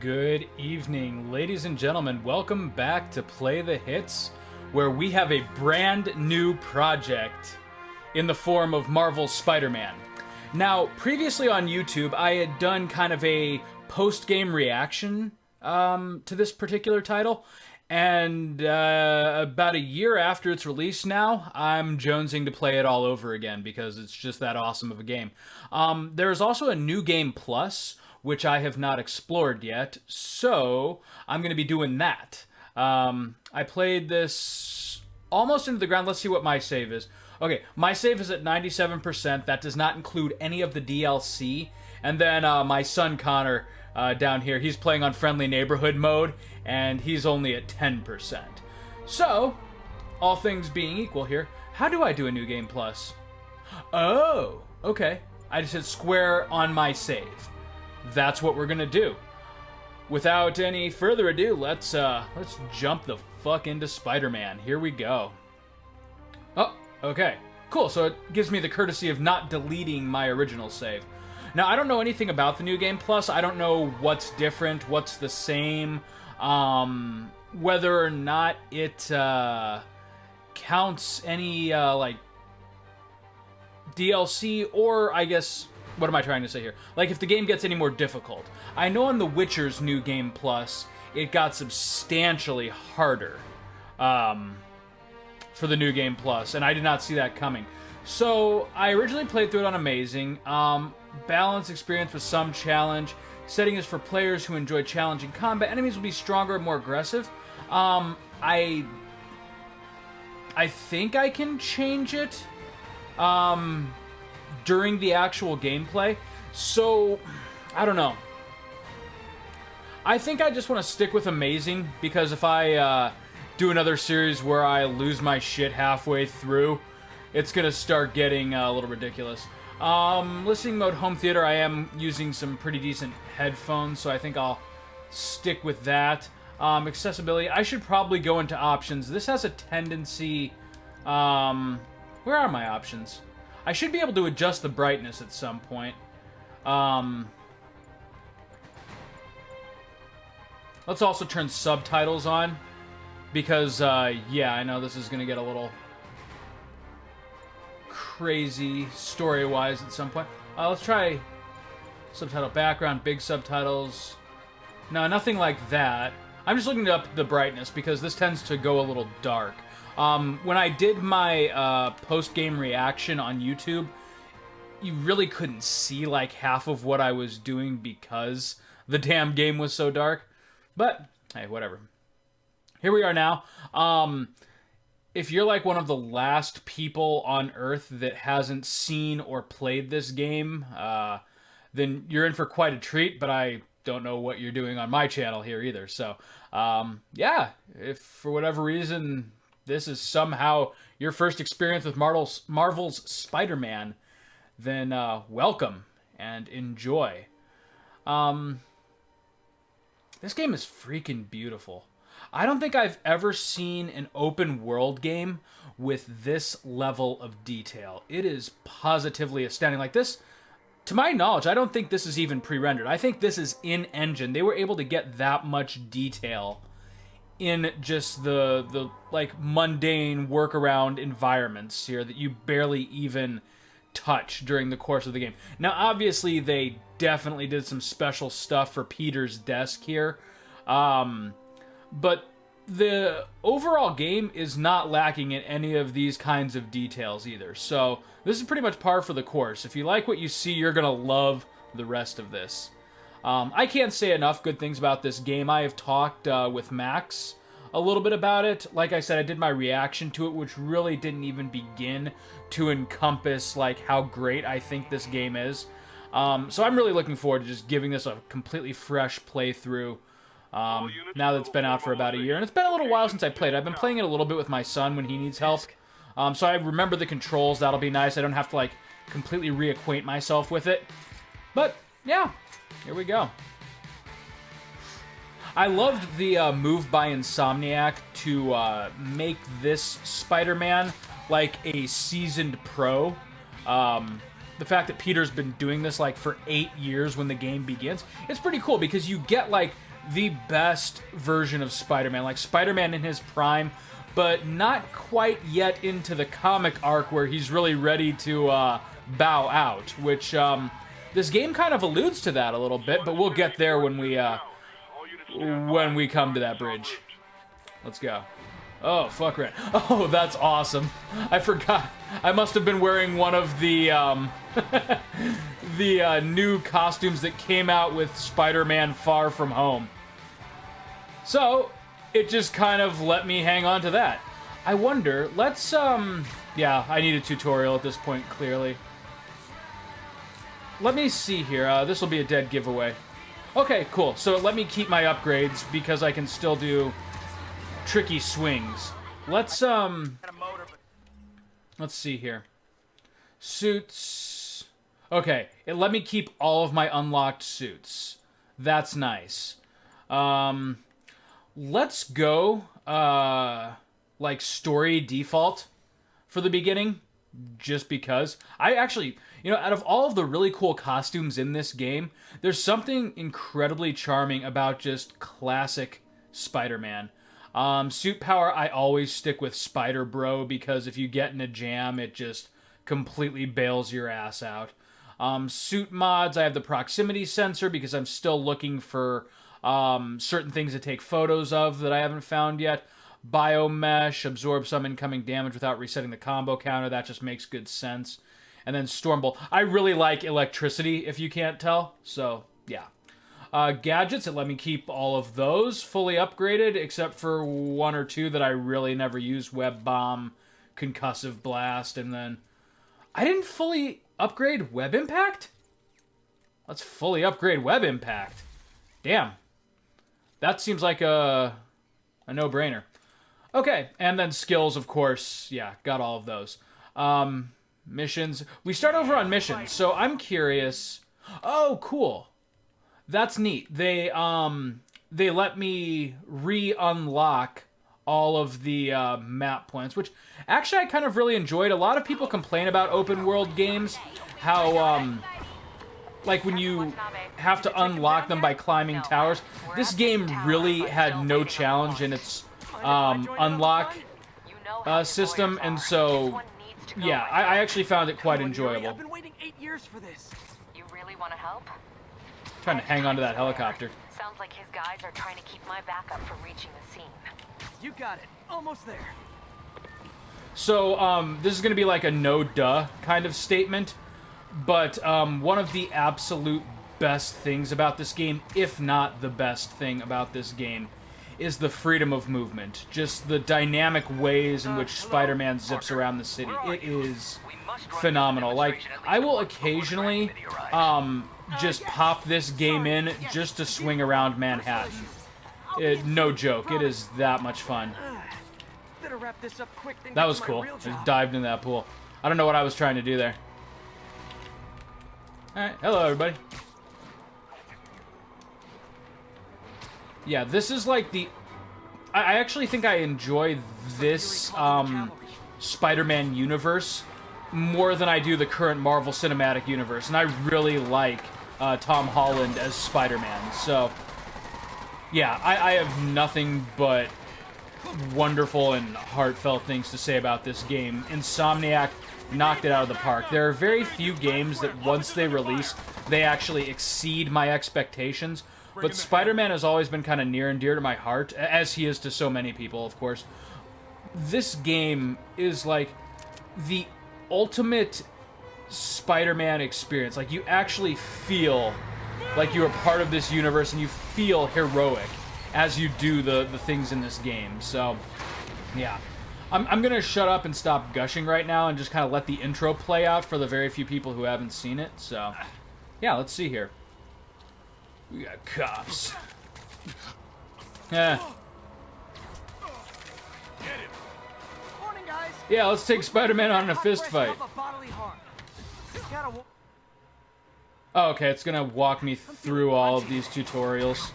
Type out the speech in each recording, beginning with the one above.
Good evening, ladies and gentlemen. Welcome back to Play the Hits, where we have a brand new project in the form of Marvel's Spider-Man. Now, previously on YouTube, I had done kind of a post-game reaction to this particular title, and about a year after its release now, I'm jonesing to play it all over again because it's just that awesome of a game. There's also a New Game Plus, which I have not explored yet, so I'm going to be doing that. I played this almost into the ground. Let's see what my save is. Okay, my save is at 97%. That does not include any of the DLC. And then my son Connor down here, he's playing on Friendly Neighborhood mode, and he's only at 10%. So, all things being equal here, how do I do a New Game Plus? Oh, okay. I just hit square on my save. That's what we're gonna do. Without any further ado, let's jump the fuck into Spider-Man. Here we go. Oh, okay. Cool, so it gives me the courtesy of not deleting my original save. Now, I don't know anything about the New Game Plus. I don't know what's different, what's the same, whether or not it counts any, like, DLC, or, I guess, what am I trying to say here? Like, if the game gets any more difficult. I know on The Witcher's New Game Plus, it got substantially harder for the New Game Plus, and I did not see that coming. So, I originally played through it on Amazing. Balanced experience with some challenge. Setting is for players who enjoy challenging combat. Enemies will be stronger and more aggressive. I think I can change it during the actual gameplay. So, I don't know. I think I just want to stick with Amazing, because if I do another series where I lose my shit halfway through, it's going to start getting a little ridiculous. Listening mode home theater, I am using some pretty decent headphones, so I think I'll stick with that. Accessibility, I should probably go into options. This has a tendency... where are my options? I should be able to adjust the brightness at some point. Let's also turn subtitles on, because, yeah, I know this is going to get a little crazy story-wise at some point. Let's try subtitle background, big subtitles. No, nothing like that. I'm just looking up the brightness, because this tends to go a little dark. When I did my post-game reaction on YouTube, you really couldn't see like half of what I was doing because the damn game was so dark. But, hey, whatever. Here we are now. If you're like one of the last people on Earth that hasn't seen or played this game, then you're in for quite a treat, but I don't know what you're doing on my channel here either. So, yeah, if for whatever reason this is somehow your first experience with Marvel's Spider-Man, then welcome and enjoy. This game is freaking beautiful. I don't think I've ever seen an open world game with this level of detail. It is positively astounding. Like this, to my knowledge, I don't think this is even pre-rendered. I think this is in-engine. They were able to get that much detail in just the like mundane workaround environments here that you barely even touch during the course of the game. Now, obviously, they definitely did some special stuff for Peter's desk here, but the overall game is not lacking in any of these kinds of details either. So this is pretty much par for the course. If you like what you see, you're gonna love the rest of this. I can't say enough good things about this game. I have talked with Max a little bit about it. Like I said, I did my reaction to it, which really didn't even begin to encompass like how great I think this game is. So I'm really looking forward to just giving this a completely fresh playthrough now that it's been out for about a year. And it's been a little while since I played. I've been playing it a little bit with my son when he needs help. So I remember the controls. That'll be nice. I don't have to like completely reacquaint myself with it. But yeah, here we go. I loved the move by Insomniac to make this Spider-Man like a seasoned pro. The fact that Peter's been doing this like for 8 years when the game begins, it's pretty cool because you get like the best version of Spider-Man. Like, Spider-Man in his prime, but not quite yet into the comic arc where he's really ready to bow out, which this game kind of alludes to that a little bit, but we'll get there when we come to that bridge. Let's go. Oh, fuck right. Oh, that's awesome. I forgot. I must have been wearing one of the the new costumes that came out with Spider-Man Far From Home. So, it just kind of let me hang on to that. I wonder, let's, yeah, I need a tutorial at this point, clearly. Let me see here. This will be a dead giveaway. Okay, cool. So let me keep my upgrades because I can still do tricky swings. Let's see here. Suits. Okay, it let me keep all of my unlocked suits. That's nice. Let's go, like, story default for the beginning, just because. I actually, you know, out of all of the really cool costumes in this game, there's something incredibly charming about just classic Spider-Man. Suit power, I always stick with Spider Bro, because if you get in a jam, it just completely bails your ass out. Suit mods, I have the proximity sensor because I'm still looking for certain things to take photos of that I haven't found yet. Biomesh, absorb some incoming damage without resetting the combo counter. That just makes good sense. And then Stormbolt. I really like electricity, if you can't tell. So, yeah. Gadgets, it let me keep all of those fully upgraded, except for one or two that I really never use. Web Bomb, Concussive Blast, and then... I didn't fully upgrade Web Impact? Let's fully upgrade Web Impact. Damn. That seems like a no-brainer. Okay, and then skills, of course. Yeah, got all of those. Missions. We start over on missions, so I'm curious. Oh, cool. That's neat. They let me re-unlock all of the map points, which actually I kind of really enjoyed. A lot of people complain about open world games, how like when you have to unlock them by climbing towers. This game really had no challenge in its unlock system, and so yeah, I actually found it quite enjoyable. I've been waiting 8 years for this. You really want to help? Trying to hang on to that helicopter. Sounds like his guys are trying to keep my backup from reaching the scene. You got it. Almost there. So, this is going to be like a no-duh kind of statement, but one of the absolute best things about this game, if not the best thing about this game, is the freedom of movement. Just the dynamic ways in which Spider-Man zips around the city. It is phenomenal. Like, I will occasionally just pop this game in just to swing around Manhattan. No joke, it is that much fun. Better wrap this up quick. That was cool. I just dived in that pool. I don't know what I was trying to do there. Alright, hello everybody. Yeah, this is like the... I actually think I enjoy this Spider-Man universe more than I do the current Marvel Cinematic Universe. And I really like Tom Holland as Spider-Man. So, yeah, I have nothing but wonderful and heartfelt things to say about this game. Insomniac knocked it out of the park. There are very few games that once they release, they actually exceed my expectations. But Spider-Man has always been kind of near and dear to my heart, as he is to so many people, of course. This game is like the ultimate Spider-Man experience. Like, you actually feel like you are part of this universe, and you feel heroic as you do the things in this game. So, yeah. I'm going to shut up and stop gushing right now and just kind of let the intro play out for the very few people who haven't seen it. So, yeah, let's see here. We got cops. Yeah. Morning, guys. Yeah, let's take Spider-Man on in a fist fight. Oh, okay, it's gonna walk me through all of these tutorials.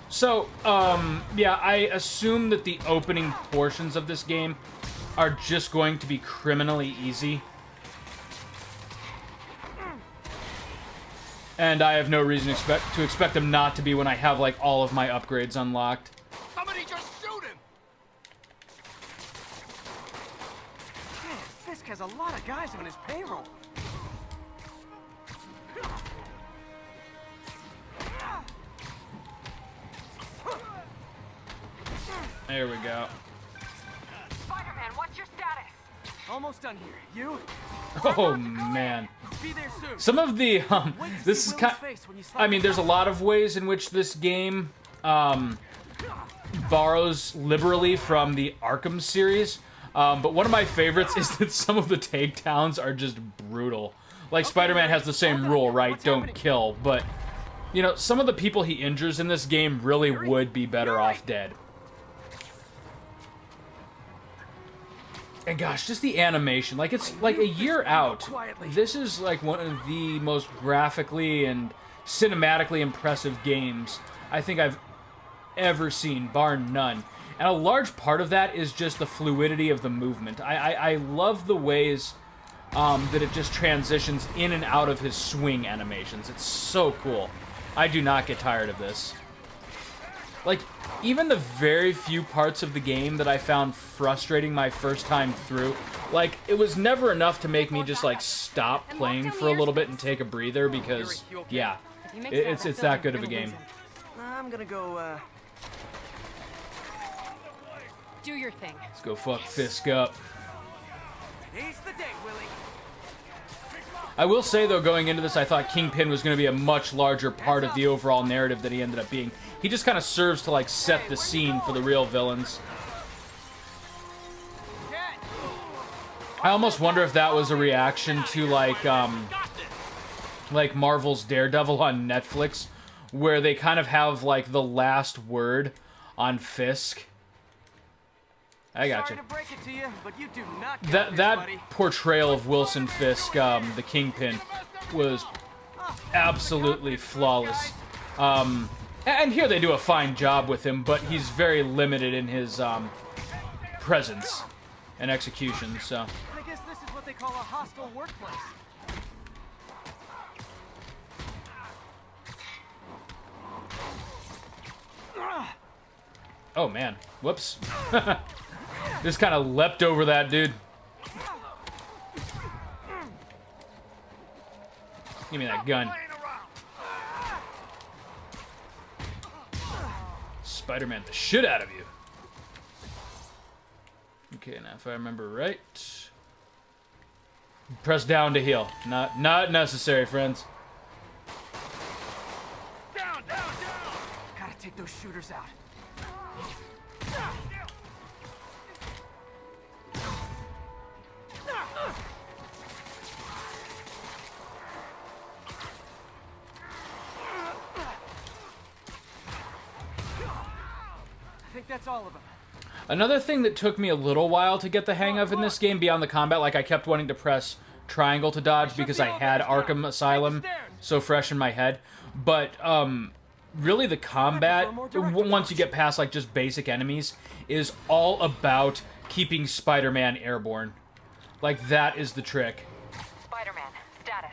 So, yeah, I assume that the opening portions of this game are just going to be criminally easy. And I have no reason to expect them not to be when I have, like, all of my upgrades unlocked. Somebody just shoot him! Man, Fisk has a lot of guys on his payroll. There we go. Spider-Man, what's your status? Almost done here. You? Oh, man. Be there soon. Some of the, Wait to this see is Will's kind. face when you slap I mean, the there's a cup. lot of ways in which this game borrows liberally from the Arkham series, but one of my favorites is that some of the takedowns are just brutal. Like, Spider-Man has the same rule, right? Don't kill, but, you know, some of the people he injures in this game really would be better off dead. And gosh, just the animation. Like, it's like a year out. This is like one of the most graphically and cinematically impressive games I think I've ever seen, bar none. And a large part of that is just the fluidity of the movement. I love the ways that it just transitions in and out of his swing animations. It's so cool. I do not get tired of this. Like, even the very few parts of the game that I found frustrating my first time through, like, it was never enough to make me just, like, stop playing for a little bit and take a breather because, yeah, it's that good of a game. I'm gonna go, Do your thing. Let's go fuck Fisk up. Today's the day, Willie. I will say, though, going into this, I thought Kingpin was going to be a much larger part of the overall narrative that he ended up being. He just kind of serves to, like, set the scene for the real villains. I almost wonder if that was a reaction to, like Marvel's Daredevil on Netflix, where they kind of have, like, the last word on Fisk. I gotcha. Sorry to break it to you, but you do not get this, That buddy. portrayal of Wilson Fisk, the Kingpin, was absolutely flawless. And here they do a fine job with him, but he's very limited in his presence and execution. So I guess this is what they call a hostile workplace. oh man, whoops. Just kind of leapt over that dude. Give me that gun. Spider-Man the shit out of you. Okay, now if I remember right, press down to heal. Not necessary, friends. Down, down, down! Gotta take those shooters out. I think that's all of them. Another thing that took me a little while to get the hang of in this game, beyond the combat, like I kept wanting to press triangle to dodge because I had Arkham Asylum so fresh in my head. But really the combat, once you get past like just basic enemies, is all about keeping Spider-Man airborne. Like, that is the trick. Spider-Man, status.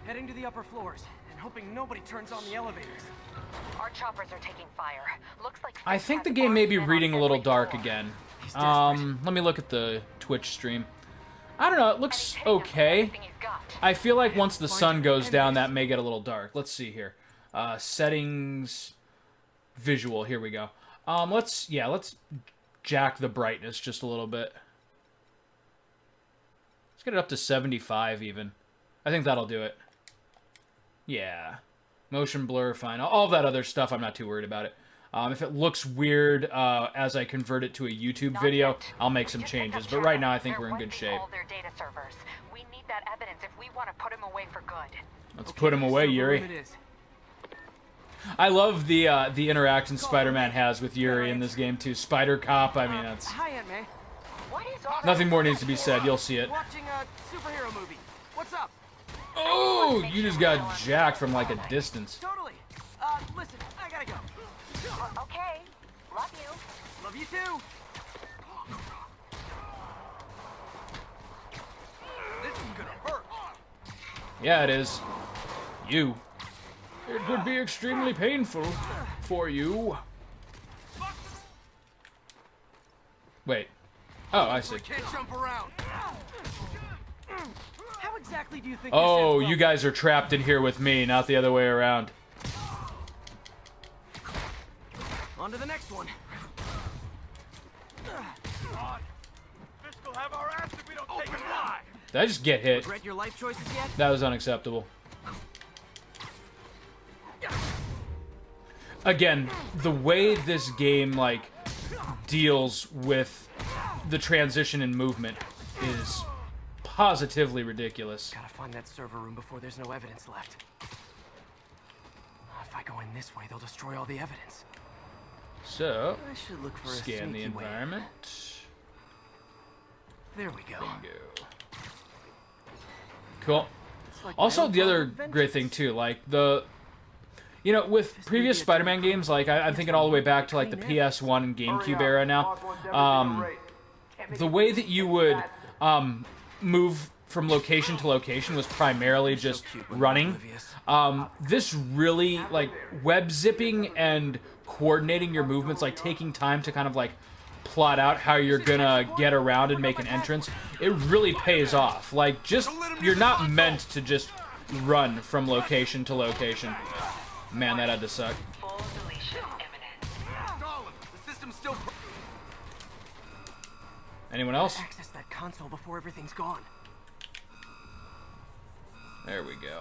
Heading to the upper floors and hoping nobody turns on the elevators. Our choppers are taking fire. Looks like I Fisk think has the game may be bombs in reading a on little every dark floor. again. He's desperate. Let me look at the Twitch stream. I don't know, it And looks he's hitting us with okay. everything he's got. I feel like once the sun goes down, that may get a little dark. Let's see here. Settings, visual. Here we go. Let's jack the brightness just a little bit. Let's get it up to 75 even. I think that'll do it. Yeah. Motion blur, fine. All that other stuff, I'm not too worried about it. If it looks weird as I convert it to a YouTube Not video, yet. I'll make some Just picked changes. up But Shadow. right now, I think They're we're in good wiping shape. all their data servers. We need that evidence if we want to put him away for good. Let's put him away, Silver Yuri. room it is. I love the interaction Spider-Man has with Yuri in this game too. Spider Cop. I mean, that's Hi, Aunt May. What is all nothing that more needs to be said. You'll see it. Watching a superhero movie. What's up? Oh, you just got jacked from like a distance. Totally. Listen, I gotta go. Okay, love you. Love you too. This is gonna hurt. Yeah, it is. You. It would be extremely painful for you. Wait. Oh, I see. We can't jump around. How exactly do you think Oh, this ends you up? guys are trapped in here with me, not the other way around. On to the next one. This will have our ass if we don't take it live. Did I just get hit? Regret your life choices yet? That was unacceptable. Again, the way this game, like, deals with the transition in movement is positively ridiculous. Gotta find that server room before there's no evidence left. If I go in this way, they'll destroy all the evidence. So, I should look for a scan the sneaky way. environment. There we go. Bingo. Cool. It's like my Also, own the other private vengeance. great thing too, like you know, with previous Spider-Man games, like I'm thinking all the way back to like the PS1 and GameCube era now. The way that you would move from location to location was primarily just running. This really, like, web zipping and coordinating your movements, like taking time to kind of like plot out how you're gonna get around and make an entrance, it really pays off. Like, just, you're not meant to just run from location to location. Man, that had to suck. Full deletion imminent. Stalin, the system's still. Anyone else? Access that console before everything's gone. There we go.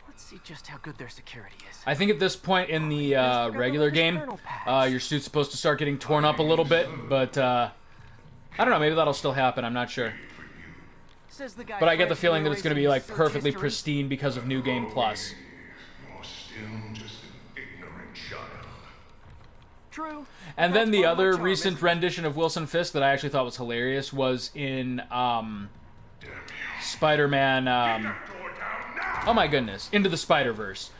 Let's see just how good their security is. I think at this point in the regular game, your suit's supposed to start getting torn up a little bit, but I don't know, maybe that'll still happen, I'm not sure. Says the guy But I get the Fred feeling that it's going to be like search perfectly history. pristine because of New Game Plus. You're still just an ignorant child. True. And then That's the part of my other charm, recent isn't it? rendition of Wilson Fisk that I actually thought was hilarious was in Spider-Man, oh my goodness, Into the Spider-Verse.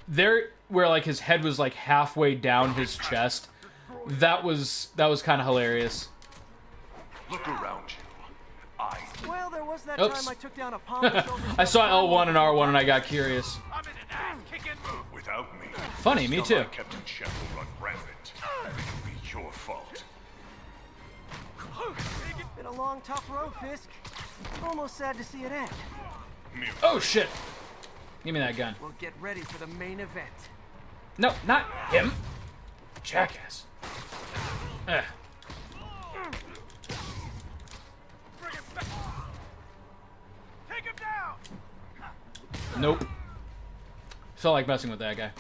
There, where like his head was like halfway down his chest, that was kind of hilarious. Look around you. Well, there was that Oops. time I took down a pompous I saw L1 and R1 and I got curious. I'm in an ass kicking. Without me, Funny, me too. Captain Shepard run rampant. It'll be your fault. Been a long, tough road, Fisk. Almost sad to see it end. Oh shit! Give me that gun. We'll get ready for the main event. No, not him. Jackass. Ugh. Bring it back. Take him down. Nope. Felt like messing with that guy.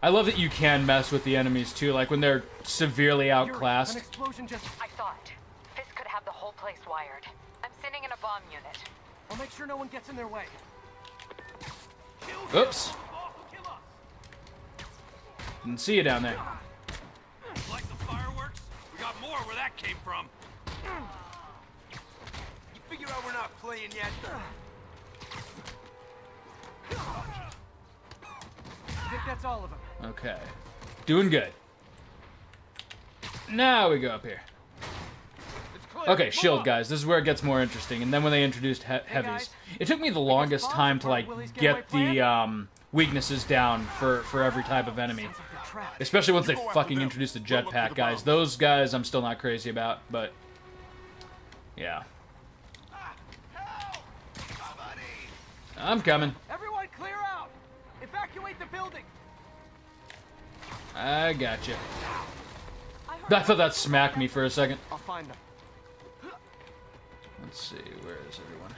I love that you can mess with the enemies too, like when they're severely Yuri, outclassed. An explosion just... I saw it. Fisk could have the whole place wired. I'm sending in a bomb unit. I'll make sure no one gets in their way. Oops. Didn't see you down there. Like the fireworks? We got more where that came from. You figure out we're not playing yet? I think that's all of them. Okay. Doing good. Now we go up here. It's clear. Okay, Move shield on. guys. This is where it gets more interesting. And then when they introduced heavies, guys. it took me the longest time to like get the weaknesses down for every type of enemy. Sounds like they're trapped. Especially once they fucking introduced the jetpack guys. Those guys I'm still not crazy about, but yeah. I'm coming. Everyone clear out! Evacuate the building! I gotcha. I thought that smacked me for a second. I'll find them. Let's see, where is everyone?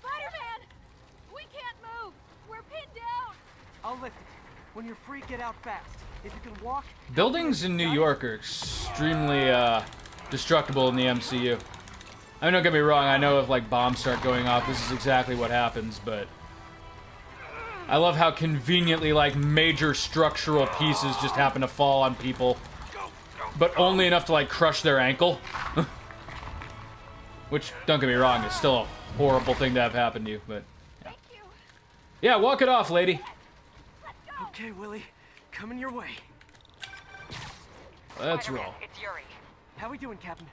Spider-Man! We can't move! We're pinned down! I'll lift it. When you're free, get out fast. If you can walk... Buildings in New York are extremely destructible in the MCU. I mean, don't get me wrong, I know if like bombs start going off, this is exactly what happens, but I love how conveniently like major structural pieces just happen to fall on people, but only enough to like crush their ankle. Which, don't get me wrong, is still a horrible thing to have happen to you, but Thank you! yeah, walk it off, lady. Okay, Willie. Coming your way. Let's Spider-Man, roll. It's Yuri. How we doing, Captain?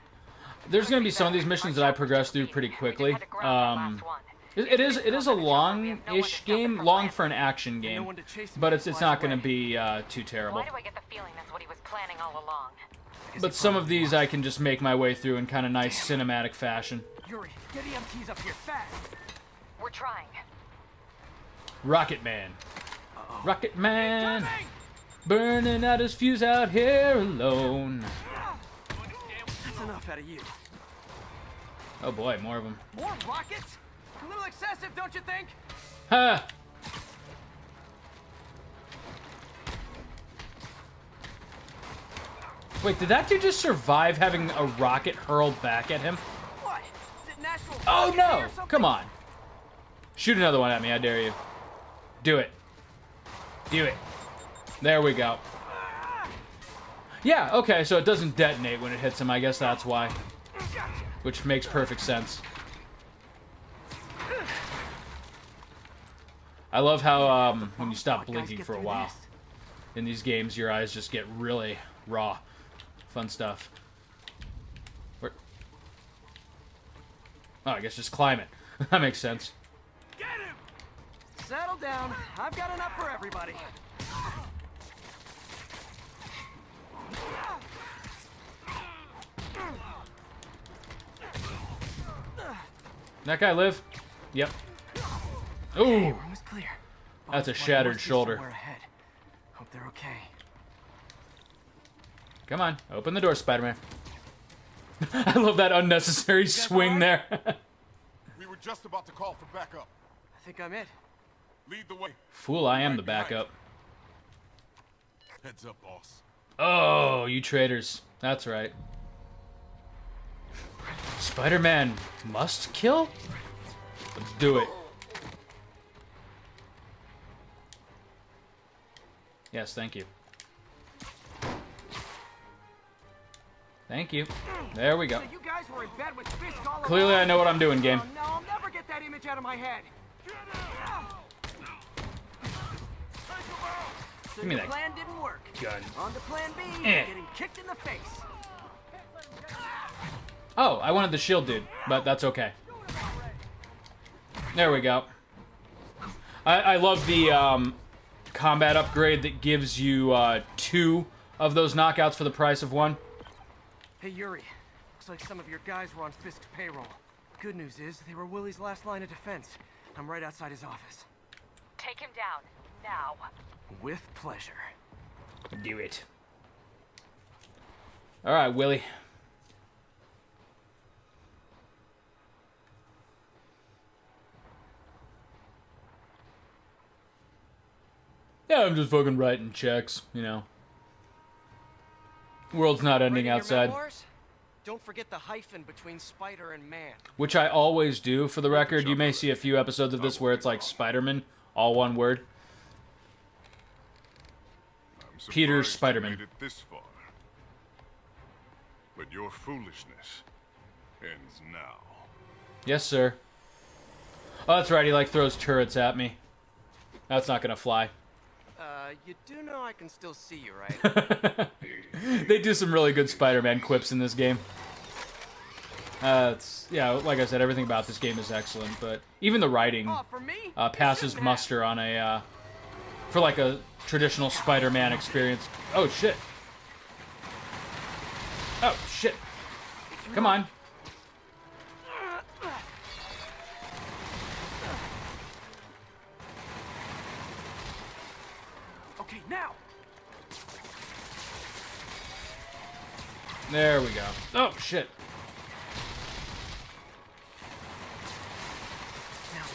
There's gonna be some of these missions that I progress through pretty quickly. It is a long-ish game, long for an action game, but it's not going to be too terrible. Why do I get the feeling that's what he was planning all along? But some of these I can just make my way through in kind of nice cinematic fashion. Yuri, get EMTs up here fast. We're trying. Rocket Man. Rocket Man. Burning out his fuse out here alone. That's enough out of you. Oh boy, more of them. More rockets? A little excessive, don't you think? Ha! Wait, did that dude just survive having a rocket hurled back at him? What? Is it National Oh Rocket Day no! or something? Come on. Shoot another one at me, I dare you. Do it. Do it. There we go. Yeah, okay, so it doesn't detonate when it hits him. I guess that's why. Which makes perfect sense. I love how when you stop blinking for a while in these games, your eyes just get really raw. Fun stuff. Where? Oh, I guess just climb it. That makes sense. Get him! Settle down. I've got enough for everybody. That guy live? Yep. Ooh, Room is clear. that's a But shattered must be shoulder. somewhere ahead. Hope they're okay. Come on, open the door, Spider-Man. I love that unnecessary swing there. We were just about to call for backup. I think I'm it. Lead the way. Fool, I am the backup. Heads up, boss. Oh, you traitors. That's right. Spider-Man must kill? Let's do it. Yes, thank you. Thank you. There we go. So you guys were in bed with Fisk all Clearly I along? know what I'm doing, game. Oh, no, I'll never get that image out of my head. So Give me your that plan didn't work. gun. On to plan B, Eh. getting kicked in the face. Oh, I wanted the shield dude, but that's okay. There we go. I love the combat upgrade that gives you 2 of those knockouts for the price of 1. Hey, Yuri. Looks like some of your guys were on Fisk's payroll. Good news is, they were Willie's last line of defense. I'm right outside his office. Take him down. Now. With pleasure. Do it. Alright, Willie. Yeah, I'm just fucking writing checks, you know. World's not ending Writing your outside. memoirs? Don't forget the hyphen between Spider and Man. Which I always do, for the record. You may see a few episodes of this where it's like Spider-Man, all one word. I'm Peter surprised you Spider-Man. made it this far. But your foolishness ends now. Yes, sir. Oh, that's right, he like throws turrets at me. That's not gonna fly. You do know I can still see you, right? They do some really good Spider-Man quips in this game. Yeah, like I said, everything about this game is excellent, but even the writing Oh, for me? passes You shouldn't have. muster on a, for like a traditional Spider-Man experience. Oh, shit. Oh, shit. Come on. Okay, now. There we go. Oh, shit.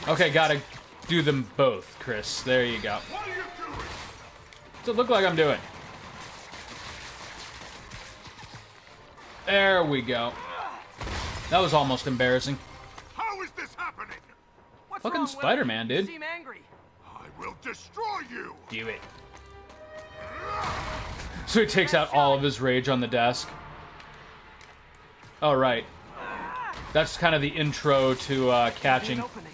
Okay, gotta do them both, Chris. There you go. What are you doing? What's it look like I'm doing? There we go. That was almost embarrassing. How is this happening? What's Fucking wrong, Willie? Spider-Man, dude. You seem angry. I will destroy you. Do it. So he takes out all of his rage on the desk. Oh, right. That's kind of the intro to catching. An opening.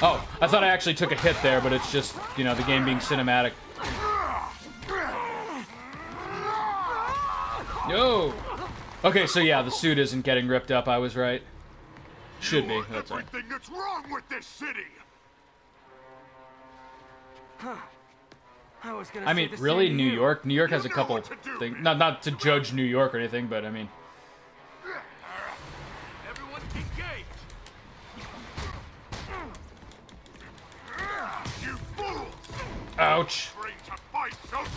Oh, I thought I actually took a hit there, but it's just, you know, the game being cinematic. Yo! Okay, so yeah, the suit isn't getting ripped up. I was right. Should be. That's right. Everything that's wrong with this city. I was gonna I say mean, the really, same to New you. York? New York has a know couple what to do, things. man. Not to judge New York or anything, but I mean, Everyone engage! You fools! ouch. Trained to fight, don't you?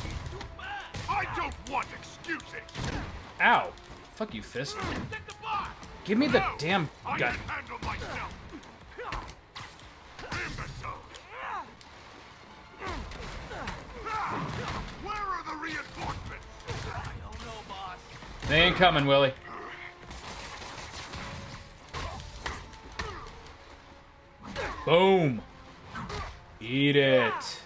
I don't want excuses. Ow. Fuck you, Fist. Take the bar! Give me the damn I gun. can handle myself. Imbecile. Where are the reinforcements? I don't know, boss. They ain't coming, Willie. Boom. Eat it.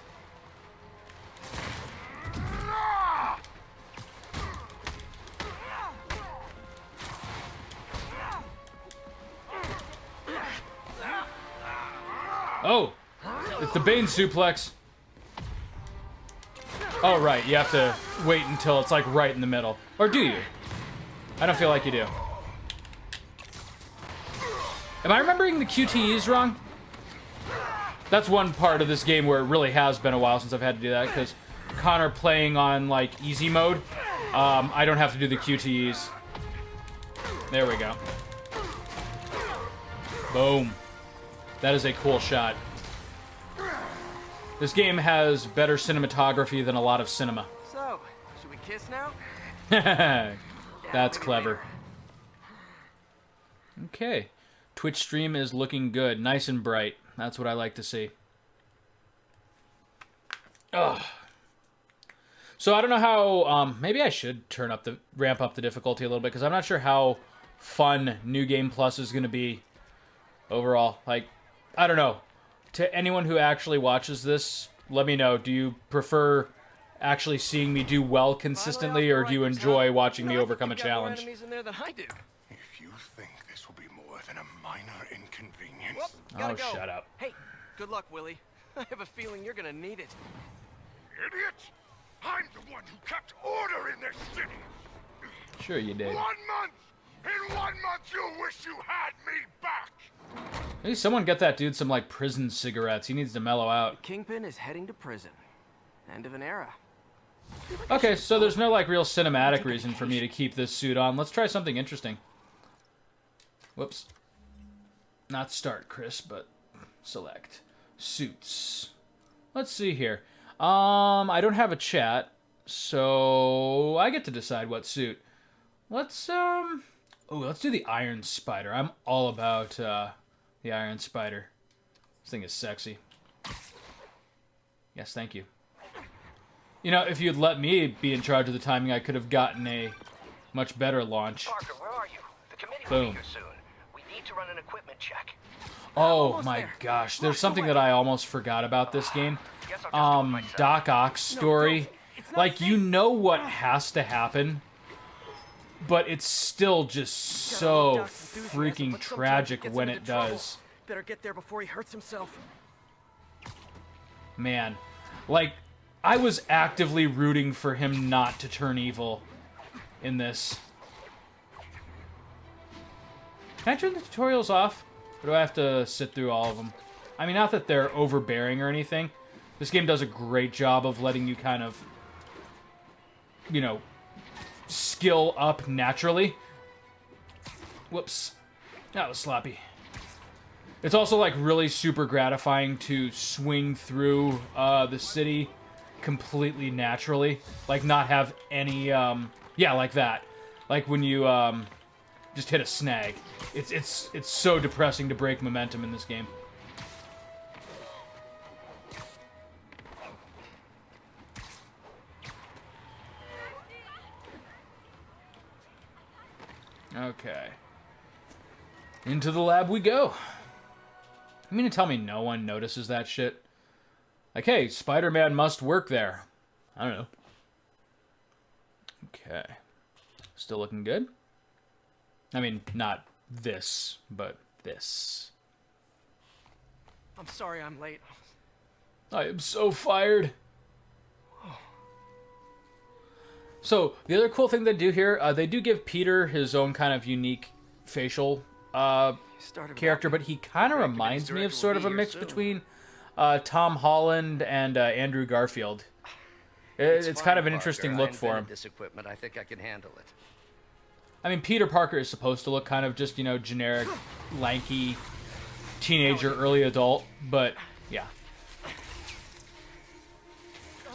Oh, it's the Bane suplex. Oh, right, you have to wait until it's like right in the middle. Or do you? I don't feel like you do. Am I remembering the QTEs wrong? That's one part of this game where it really has been a while since I've had to do that, because Connor playing on, like, easy mode, I don't have to do the QTEs. There we go. Boom. That is a cool shot. This game has better cinematography than a lot of cinema. So, should we kiss now? That's clever. Okay. Twitch stream is looking good. Nice and bright. That's what I like to see. Ugh. So I don't know how... maybe I should ramp up the difficulty a little bit, because I'm not sure how fun New Game Plus is going to be overall. Like, I don't know. To anyone who actually watches this, let me know. Do you prefer actually seeing me do well consistently, or do you enjoy watching me overcome a challenge? Enemies in there than I do. If you think this will be more than a minor inconvenience, Well, Oh, gotta go. shut up. Hey, good luck, Willie. I have a feeling you're gonna need it. idiot! I'm the one who kept order in this city. Sure you did. 1 month! In 1 month, you'll wish you had me back. Maybe someone get that dude some, like, prison cigarettes. He needs to mellow out. Kingpin is heading to prison. End of an era. Okay, so there's no, like, real cinematic reason for me to keep this suit on. Let's try something interesting. Whoops. Not start, Chris, but select. Suits. Let's see here. I don't have a chat, so I get to decide what suit. Let's do the Iron Spider. I'm all about, the Iron Spider. This thing is sexy. Yes, thank you. You know, if you'd let me be in charge of the timing, I could have gotten a much better launch. Parker, where are you? The committee will Boom. be here soon. We need to run an equipment check. Oh my gosh, there's something that I almost forgot about this game. Guess I'll just do it myself. Doc Ock's story. Like, you know what has to happen, but it's still just so freaking tragic when it does. Better get there before he hurts himself. Man, like, I was actively rooting for him not to turn evil in this. Can I turn the tutorials off? Or do I have to sit through all of them? I mean, not that they're overbearing or anything. This game does a great job of letting you kind of, you know, skill up naturally. Whoops. That was sloppy. It's also, like, really super gratifying to swing through the city completely naturally. Like, not have any, yeah, like that. Like when you, just hit a snag. It's so depressing to break momentum in this game. Okay. Into the lab we go. You mean to tell me no one notices that shit? Like, hey, Spider-Man must work there. I don't know. Okay. Still looking good? I mean, not this, but this. I'm sorry I'm late. I am so fired. So the other cool thing they do here, they do give Peter his own kind of unique facial character, but he kind of reminds me of sort of a mix between Tom Holland and Andrew Garfield. It's kind of an interesting look for him. This equipment, I think I can handle it. I mean, Peter Parker is supposed to look kind of just, generic, lanky, teenager, early adult, but yeah.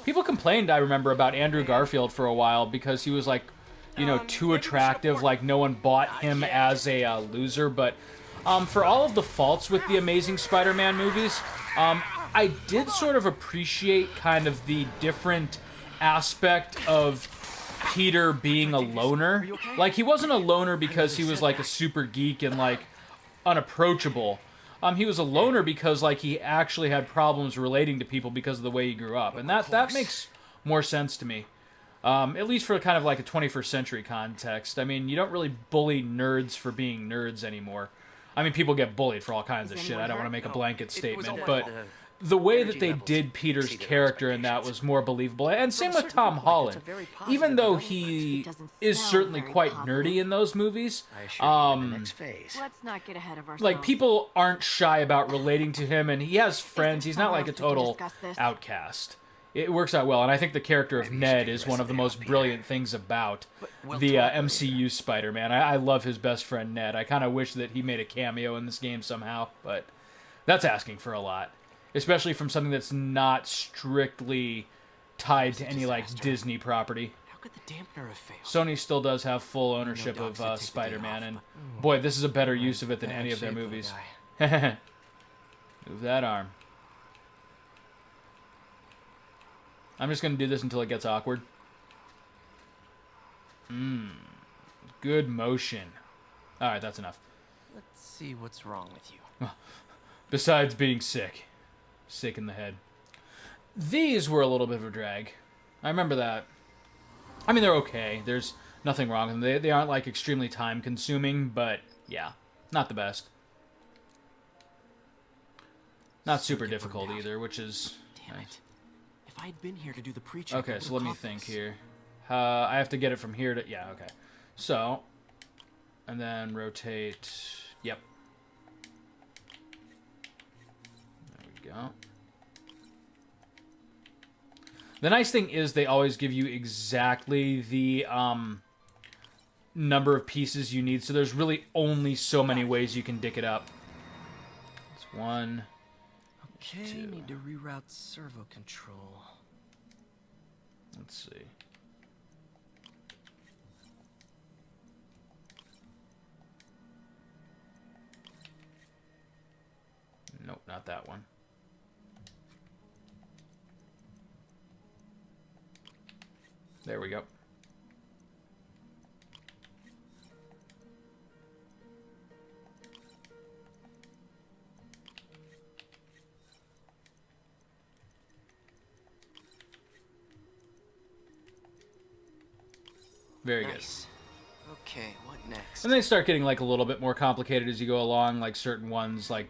People complained, I remember, about Andrew Garfield for a while because he was like, too attractive, like no one bought him as a loser, but for all of the faults with the Amazing Spider-Man movies, I did sort of appreciate kind of the different aspect of Peter being a loner. Like, he wasn't a loner because he was like a super geek and like unapproachable. He was a loner because like he actually had problems relating to people because of the way he grew up, and that makes more sense to me. At least for kind of like a 21st century context. I mean, you don't really bully nerds for being nerds anymore. I mean, people get bullied for all kinds of shit. I don't want to make a blanket statement, but the way that they did Peter's character in that was more believable. And same with Tom Holland. Even though he is certainly quite nerdy in those movies, Let's not get ahead of ourselves. like, people aren't shy about relating to him, and he has friends. He's not like a total outcast. It works out well, and I think the character of Ned is one of the most brilliant things about the MCU Spider-Man. I love his best friend Ned. I kind of wish that he made a cameo in this game somehow, but that's asking for a lot. Especially from something that's not strictly tied to any, like, Disney property. How could the dampener have failed? Sony still does have full ownership of Spider-Man, and boy, this is a better use of it than any of their movies. Move that arm. I'm just going to do this until it gets awkward. Good motion. Alright, that's enough. Let's see what's wrong with you. Besides being sick. Sick in the head. These were a little bit of a drag. I remember that. I mean, they're okay. There's nothing wrong with them. They aren't, like, extremely time-consuming, but, yeah. Not the best. Not super difficult either, which is... Damn it. If I had been here to do the pre-check... Okay, so let me think here. I have to get it from here to... Yeah, okay. So, and then rotate... Yep. There we go. The nice thing is they always give you exactly the number of pieces you need, so there's really only so many ways you can dick it up. It's one... Okay, two. Need to reroute servo control. Let's see. Nope, not that one. There we go. Very Nice. Good. Okay, what next? And they start getting like a little bit more complicated as you go along, like certain ones like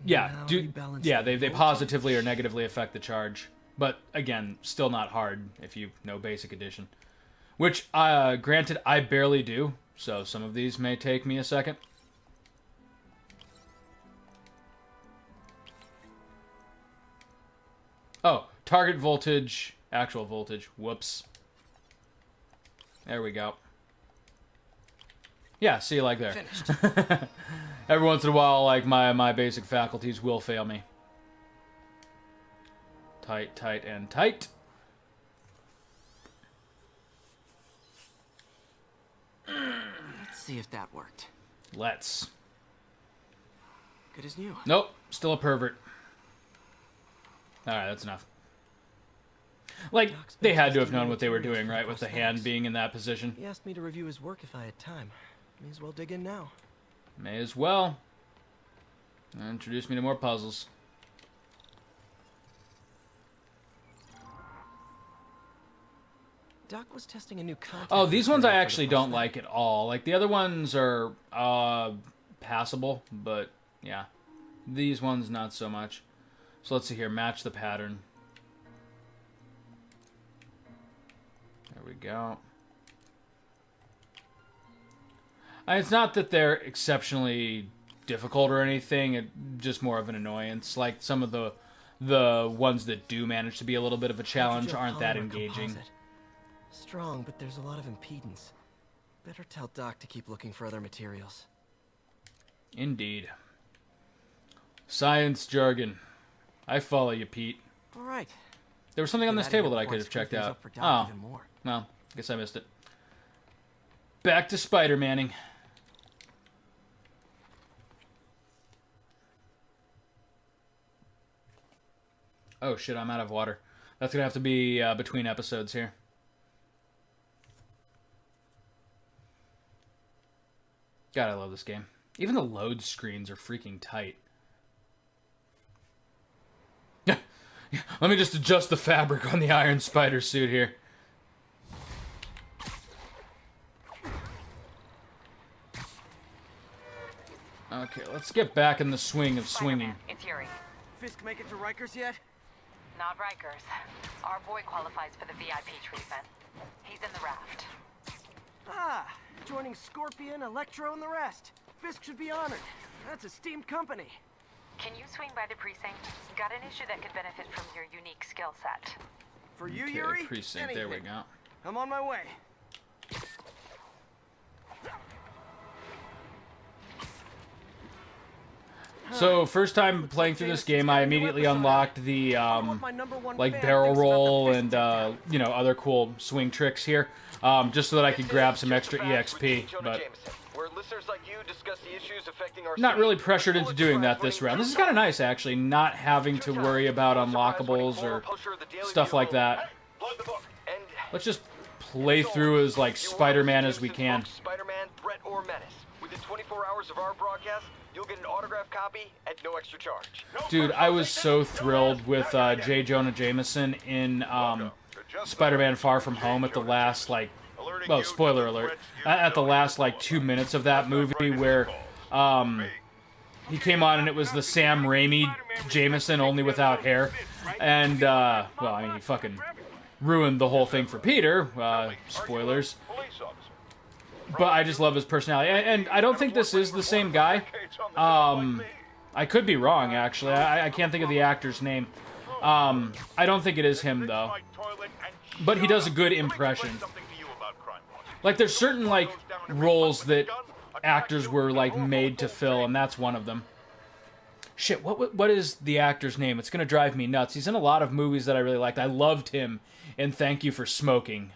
Now rebalance they the voltage. positively or negatively affect the charge. But again, still not hard if you know basic addition. Which granted I barely do, so some of these may take me a second. Oh, target voltage, actual voltage. Whoops. There we go. Yeah, see, like there. Finished. Every once in a while, like, my basic faculties will fail me. Tight, tight, and tight. Let's see if that worked. Let's. Good as new. Nope, still a pervert. Alright, that's enough. Like, they had to have known what they were doing, right, with the hand being in that position. He asked me to review his work if I had time. May as well dig in now. May as well. Introduce me to more puzzles. Doc was testing a new contact. Oh, these ones I material for the actually don't flashlight. like at all. Like, the other ones are passable, but yeah. These ones, not so much. So let's see here. Match the pattern. There we go. It's not that they're exceptionally difficult or anything. It's just more of an annoyance. Like some of the ones that do manage to be a little bit of a challenge aren't that engaging. Composite. Strong, but there's a lot of impedance. Better tell Doc to keep looking for other materials. Indeed. Science jargon. I follow you, Pete. All right. There was something on this table that I could have checked out. Oh, even more. well, guess I missed it. Back to Spider-Manning. Oh shit, I'm out of water. That's gonna have to be between episodes here. God, I love this game. Even the load screens are freaking tight. Let me just adjust the fabric on the Iron Spider suit here. Okay, let's get back in the swing of swinging. Spider-Man, it's Yuri. Fisk make it to Rikers yet? Not Rikers. Our boy qualifies for the VIP treatment. He's in the raft. Ah, joining Scorpion, Electro, and the rest. Fisk should be honored. That's esteemed company. Can you swing by the precinct? Got an issue that could benefit from your unique skill set. For you, Okay, Yuri? precinct, there we go. I'm on my way. So, first time playing through this game, I immediately unlocked the, like, barrel roll and, you know, other cool swing tricks here, just so that I could grab some extra EXP, but not really pressured into doing that this round. This is kind of nice, actually, not having to worry about unlockables or stuff like that. Let's just play through as, like, Spider-Man as we can. Spider-Man, threat, or menace. Within 24 hours of our broadcast, you'll get an autographed copy at no extra charge. Dude, I was so thrilled with J. Jonah Jameson in Spider-Man Far From Home at the last, like, well, spoiler alert, at the last, like, 2 minutes of that movie where he came on and it was the Sam Raimi Jameson, only without hair. And, well, I mean, he fucking ruined the whole thing for Peter. Spoilers. But I just love his personality. And I don't think this is the same guy. I could be wrong, actually. I can't think of the actor's name. I don't think it is him, though. But he does a good impression. Like, there's certain, like, roles that actors were, like, made to fill, and that's one of them. Shit, what is the actor's name? It's gonna drive me nuts. He's in a lot of movies that I really liked. I loved him in Thank You for Smoking.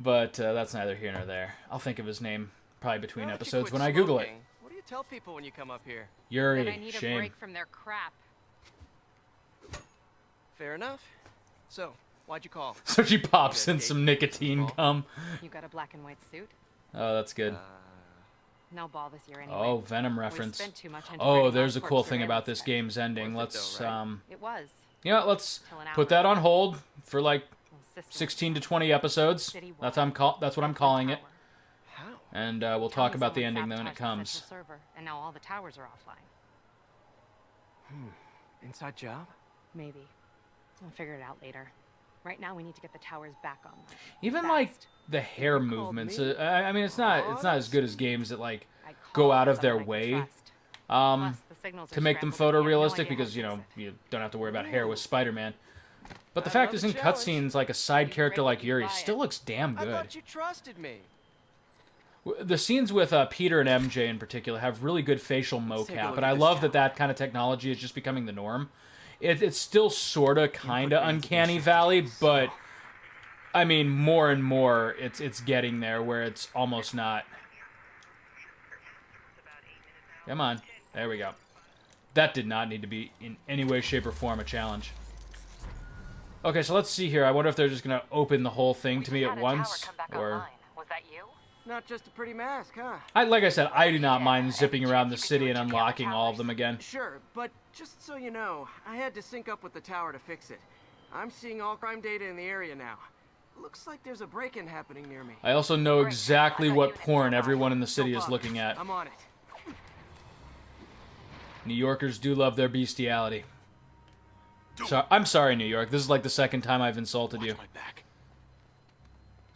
But that's neither here nor there. I'll think of his name probably between episodes when I Google it. What do you tell people when you come up here? Yuri, That I need a shame. break from their crap. Fair enough. So, why'd you call? So she pops in some nicotine gum. You got a black and white suit? Oh, that's good. No ball this year anyway. Oh, Venom We reference. spent too much into Oh, writing there's a Oscorp's cool thing surveillance about this tech. game's ending. Worth it Let's though, right? It was. yeah, let's Till an put that hour. on hold for like Well, system 16 to 20 episodes. City That's wide. that's what I'm calling it. How? And we'll Tell talk me about the someone ending when it sabotaged the comes. central server, and now all the towers are offline. Inside job? Maybe. We'll figure it out later. Right now, we need to get the towers back online. Even Fast. like the hair called movements. me? I mean, it's not as good as games that like I go called out of their someone I can way trust. um, Plus, the signals to are make them scrambled, and we have no photorealistic idea because how you to know fix it. you don't have to worry about hair with Spider-Man. But the I fact love is, the in challenge. cutscenes, like a side character like Yuri Buy it. still looks damn I good. thought you trusted me. The scenes with Peter and MJ in particular have really good facial take a mocap, look and at I this love job. that kind of technology is just becoming the norm. It's still sorta, kinda uncanny valley, but I mean, more and more, it's getting there where it's almost not. Come on, there we go. That did not need to be in any way, shape, or form a challenge. Okay, so let's see here. I wonder if they're just gonna open the whole thing to me Had at a tower once, come back or. online. Was that you? Not just a pretty mask, huh? Like I said, I do not mind zipping around the city and unlocking all of them again. Sure, but just so you know, I had to sync up with the tower to fix it. I'm seeing all crime data in the area now. Looks like there's a break-in happening near me. I also know exactly what porn everyone in the city is looking at. I'm on it. New Yorkers do love their bestiality. So, I'm sorry, New York. This is like the second time I've insulted you. My back.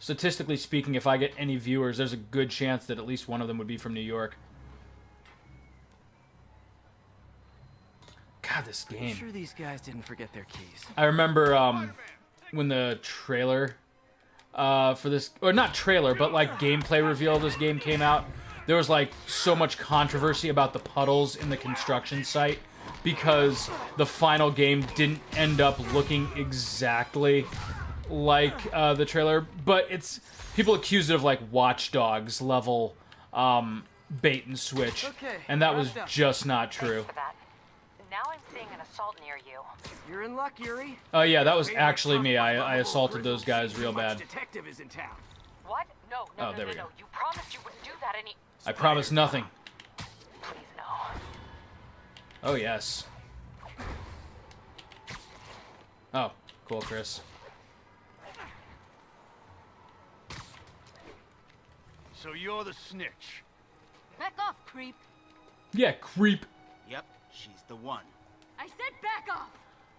statistically speaking, if I get any viewers, there's a good chance that at least one of them would be from New York. God, this I'm game. sure these guys didn't forget their keys. I remember when the trailer for this, or not trailer, but like gameplay reveal of this game came out, there was like so much controversy about the puddles in the construction site because the final game didn't end up looking exactly like the trailer, but it's people accused it of like Watch Dogs level bait and switch, Okay, and that was wrapped up. just not true. Thanks for that. Now I'm seeing an assault near you. You're in luck, Yuri. Oh yeah, that was Made actually my me. tough I lovable assaulted grizzle those guys see real how much bad. detective is in town. What? No, Oh, there we go. You promised you wouldn't do that any... I promise nothing. Please, no. Oh yes. Oh, cool, Chris. So you're the snitch. Back off, creep. Yeah, creep. Yep, she's the one. I said back off.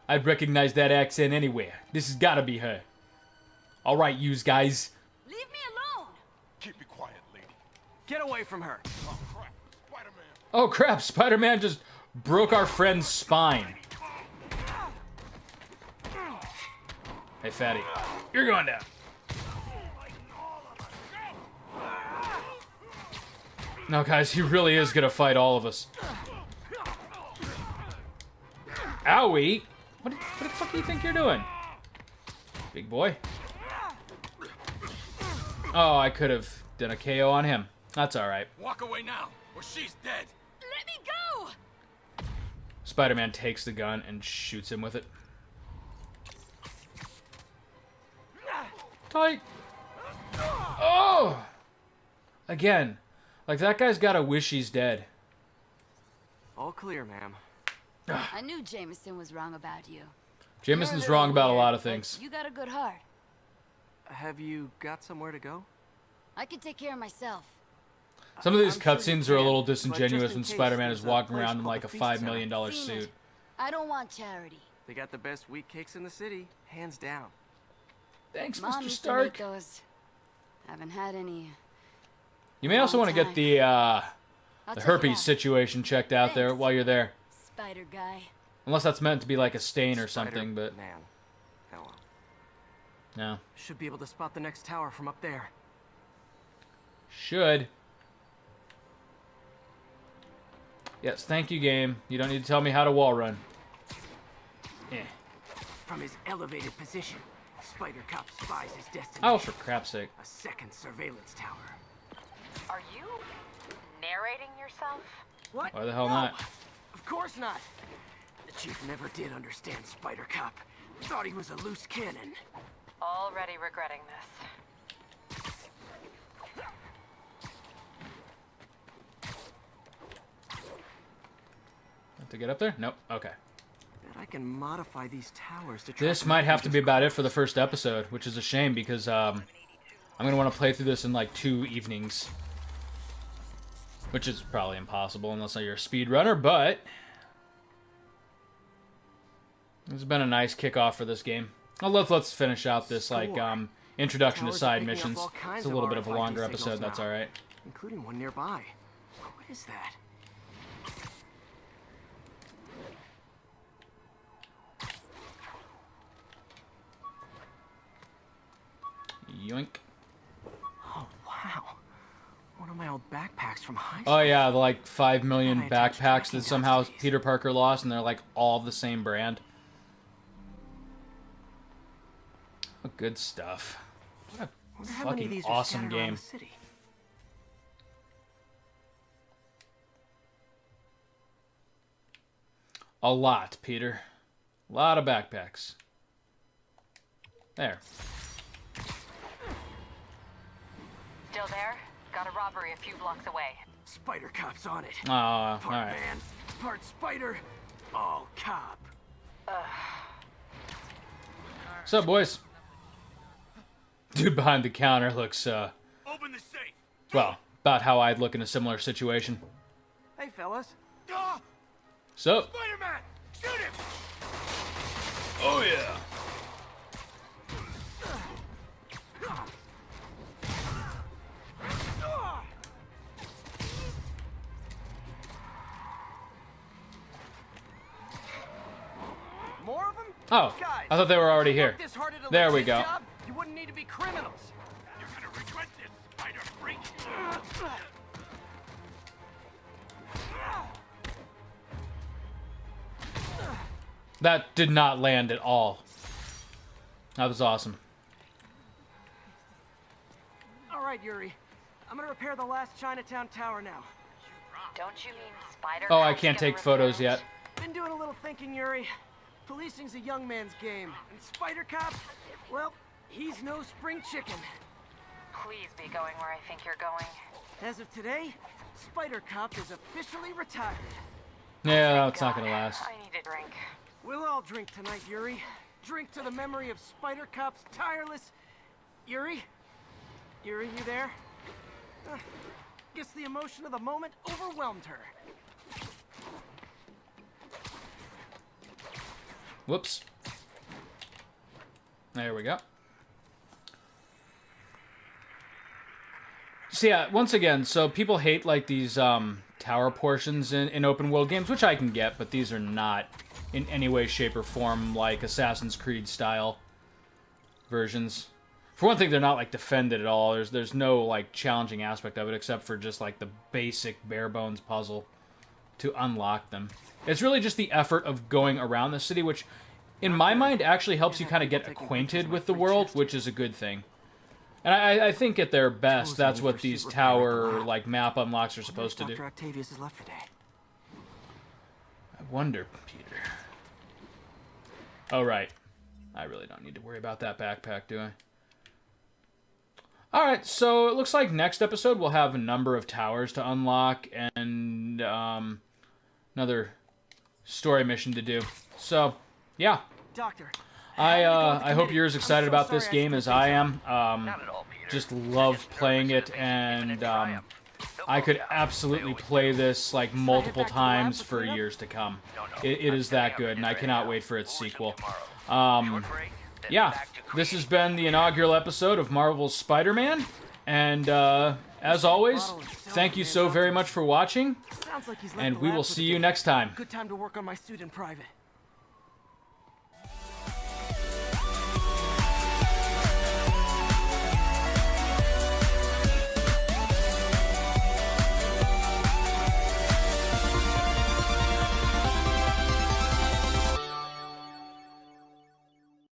I'd recognize that accent anywhere. This has gotta be her. Alright, yous guys. Leave me alone. Keep it quiet, lady. Get away from her. Oh, crap. Spider-Man. Oh crap, Spider-Man just broke our friend's spine. Hey, fatty. You're going down. No, guys, he really is gonna fight all of us. Owie! What the fuck do you think you're doing? Big boy. Oh, I could have done a KO on him. That's alright. Walk away now, or she's dead. Let me go. Spider-Man takes the gun and shoots him with it. Tight! Oh! Again. Like, that guy's gotta wish he's dead. All clear, ma'am. I knew Jameson was wrong about you. Jameson's You're a wrong little about a lot weird, of things. but you got a good heart. Have you got somewhere to go? I can take care of myself. Some of these I'm sure you cutscenes are a can, little but just disingenuous in when case, Spider-Man there's is a walking place around in called like a the Feast $5 Center. million Seen it. suit. I don't want charity. They got the best wheat cakes in the city, hands down. Thanks, Mom Mr. used to Stark. make those. Haven't had any. You may also long want to get time. the I'll check it herpes out. situation checked out there Thanks. while you're there. Spider guy. Unless that's meant to be like a stain or Spider something, but Man. Oh well. no. Should be able to spot the next tower from up there. Should. Yes, thank you, game. You don't need to tell me how to wall run. Eh. From his elevated position, Spider Cop spies his destiny. Oh, for crap's sake. A second surveillance tower. Are you narrating yourself? What? Why the hell No, not? Of course not. The chief never did understand Spider Cop. Thought he was a loose cannon. Already regretting this. Have to get up there? Nope. Okay. Bet I can modify these towers to track This them might if have we to just be about it for the first episode, which is a shame because I'm going to want to play through this in like 2 evenings. Which is probably impossible unless you're a speedrunner, but it's been a nice kickoff for this game. Well, let's finish out this like introduction to Towers are side picking up missions. all kinds It's a of little bit of a RFID longer signals episode. That's now, all right. including one nearby. What is that? Yoink. Oh wow! One of my old backpacks from high school. Oh yeah, the like 5 million I attach backpacks tracking that somehow dots to these. Peter Parker lost, and they're like all the same brand. Oh, good stuff. What Wonder a how many of fucking these are awesome scattered around game. the city. A lot, Peter. A lot of backpacks. There. Still there? Got a robbery a few blocks away. Spider Cop's on it. Oh, all Part right. man, part spider, all cop. What's up, boys? Dude behind the counter looks, Open the safe. well, about how I'd look in a similar situation. Hey fellas. Ah! So, Spider-Man! Shoot him! oh yeah. Oh, Guys, I thought they were already if you here. worked this hard at a There we legit go. job, you wouldn't need to be criminals. You're gonna regret this, spider freak. That did not land at all. That was awesome. All right, Yuri. I'm gonna repair the last Chinatown tower now. Don't you mean Spider? Oh, I Cop's can't gonna take photos repair yet. it? Been doing a little thinking, Yuri. Policing's a young man's game, and Spider Cop, well, he's no spring chicken. Please be going where I think you're going. As of today, Spider Cop is officially retired. Yeah, Thank that's not God. gonna last. I need a drink. We'll all drink tonight, Yuri. Drink to the memory of Spider Cop's tireless... Yuri? Yuri, you there? Guess the emotion of the moment overwhelmed her. Whoops. There we go. So yeah, once again, so people hate like these tower portions in open world games, which I can get, but these are not in any way, shape, or form like Assassin's Creed style versions. For one thing, they're not like defended at all. There's no like challenging aspect of it except for just like the basic bare bones puzzle to unlock them. It's really just the effort of going around the city, which in my mind actually helps you kind of get acquainted with the world, which is a good thing. And I think at their best, that's what these tower like map unlocks are supposed to do. Dr. Octavius has left for day. I wonder, Peter. Oh, right. I really don't need to worry about that backpack, do I? Alright, so it looks like next episode we'll have a number of towers to unlock and another story mission to do. So, yeah. Doctor, I hope you're as excited about this game as I am. Not at all, Peter. Just love playing it, and I could absolutely play this like multiple times for years to come. It is that good, and I cannot wait for its sequel. Yeah, this has been the inaugural episode of Marvel's Spider-Man, and as always, thank you so very much for watching, sounds like he's left and the we lab will for the see you day. next time. Good time to work on my suit in private.